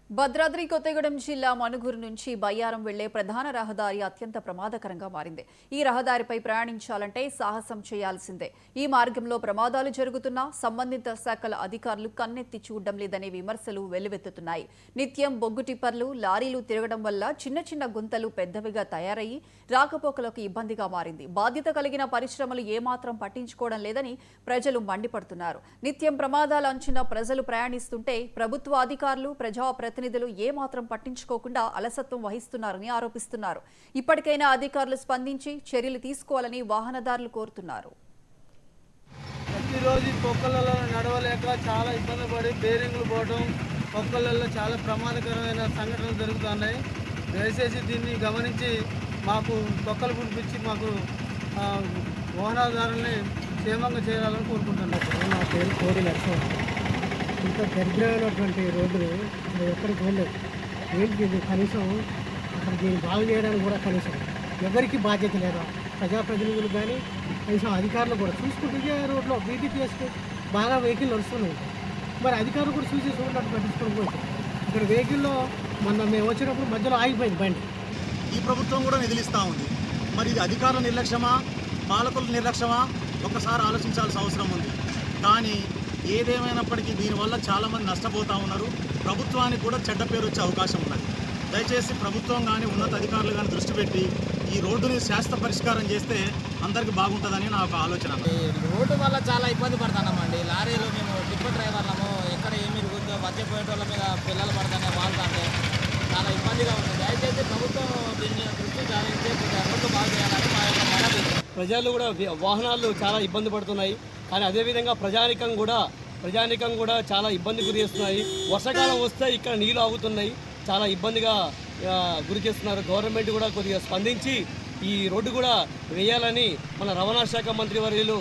భద్రాద్రి కొత్తగూడెం జిల్లా మనుగురు నుంచి బయ్యారం వెళ్లే ప్రధాన రహదారి అత్యంత ప్రమాదకరంగా మారింది. ఈ రహదారిపై ప్రయాణించాలంటే సాహసం చేయాల్సిందే. ఈ మార్గంలో ప్రమాదాలు జరుగుతున్నా సంబంధిత శాఖల అధికారులు కన్నెత్తి చూడడం లేదనే విమర్శలు వెల్లువెత్తుతున్నాయి. నిత్యం బొగ్గు టిప్పర్లు, లారీలు తిరగడం వల్ల చిన్న చిన్న గుంతలు పెద్దవిగా తయారయ్యి రాకపోకలకు ఇబ్బందిగా మారింది. బాధ్యత కలిగిన పరిశ్రమలు ఏమాత్రం పట్టించుకోవడం లేదని ప్రజలు మండిపడుతున్నారు. నిత్యం ప్రమాదాలు అంచున ప్రజలు ప్రయాణిస్తుంటే ప్రభుత్వ అధికారులు, ప్రజాప్రతినిధులు ఏమాత్రం పట్టించుకోకుండా అలసత్వం వహిస్తున్నారని ఆరోపిస్తున్నారు. ఇప్పటికైనా అధికారులు స్పందించి చర్యలు తీసుకోవాలని వాహనదారులు కోరుతున్నారు. ప్రతిరోజు పొక్కలలో నడవలేక చాలా ఇబ్బంది పడి బేరింగ్లు పోవడం, పొక్కలలో చాలా ప్రమాదకరమైన సంఘటనలు జరుగుతున్నాయి. దయచేసి దీన్ని గమనించి మాకు పొక్కలు పుడిపించి మాకు వాహనదారుల్ని క్షేమంగా చేయాలని కోరుకుంటున్నాను. నా పేరు కోడి లక్ష్మణ్. ఇంత దరిద్రమైనటువంటి రోడ్డు ఎక్కడికి వెళ్ళలేదు. ఏంటి ఇది? కనీసం అక్కడ దీన్ని బాగు చేయడానికి కూడా కనీసం ఎవరికి బాధ్యత లేదు. ప్రజాప్రతినిధులు కానీ కనీసం అధికారులు కూడా చూసుకుంటే రోడ్లో బీటీపీఎస్కి బాగా వెహికల్ నడుస్తున్నాయి. మరి అధికారులు కూడా చూసి చూడట్టు పట్టించుకోకపోతే ఇక్కడ వెహికల్లో మొన్న మేము వచ్చినప్పుడు మధ్యలో ఆగిపోయింది బండి. ఈ ప్రభుత్వం కూడా నిధులిస్తూ ఉంది. మరి ఇది అధికారుల నిర్లక్ష్యమా, పాలకుల నిర్లక్ష్యమా ఒకసారి ఆలోచించాల్సిన అవసరం ఉంది. కానీ ఏదేమైనప్పటికీ దీనివల్ల చాలామంది నష్టపోతూ ఉన్నారు. ప్రభుత్వానికి కూడా చెడ్డ పేరు వచ్చే అవకాశం ఉన్నది. దయచేసి ప్రభుత్వం కానీ ఉన్నత అధికారులు కానీ దృష్టి పెట్టి ఈ రోడ్డుని శాశ్వత పరిష్కారం చేస్తే అందరికీ బాగుంటుందని నా ఒక ఆలోచన. రోడ్డు వల్ల చాలా ఇబ్బంది పడుతున్నామండి. లారీలు మేము టిప్పర్ డ్రైవర్లము ఎక్కడ ఏమి వచ్చేపోయేటోళ్ళ మీద పిల్లలు పడతానే వాళ్ళతో చాలా ఇబ్బందిగా ఉంది. దయచేసి ప్రభుత్వం దీన్ని దృష్టి సారించి రోడ్డు బాగు చేయాలని మా యొక్క మనవి. ప్రజలు కూడా వాహనాలు చాలా ఇబ్బంది పడుతున్నాయి. కానీ అదేవిధంగా ప్రజానికం కూడా చాలా ఇబ్బంది గురి చేస్తున్నాయి. వర్షాకాలం వస్తే ఇక్కడ నీళ్ళు ఆగుతున్నాయి, చాలా ఇబ్బందిగా గురి చేస్తున్నారు. గవర్నమెంట్ కూడా కొద్దిగా స్పందించి ఈ రోడ్డు కూడా వేయాలని మన రవాణా శాఖ మంత్రి వర్యులు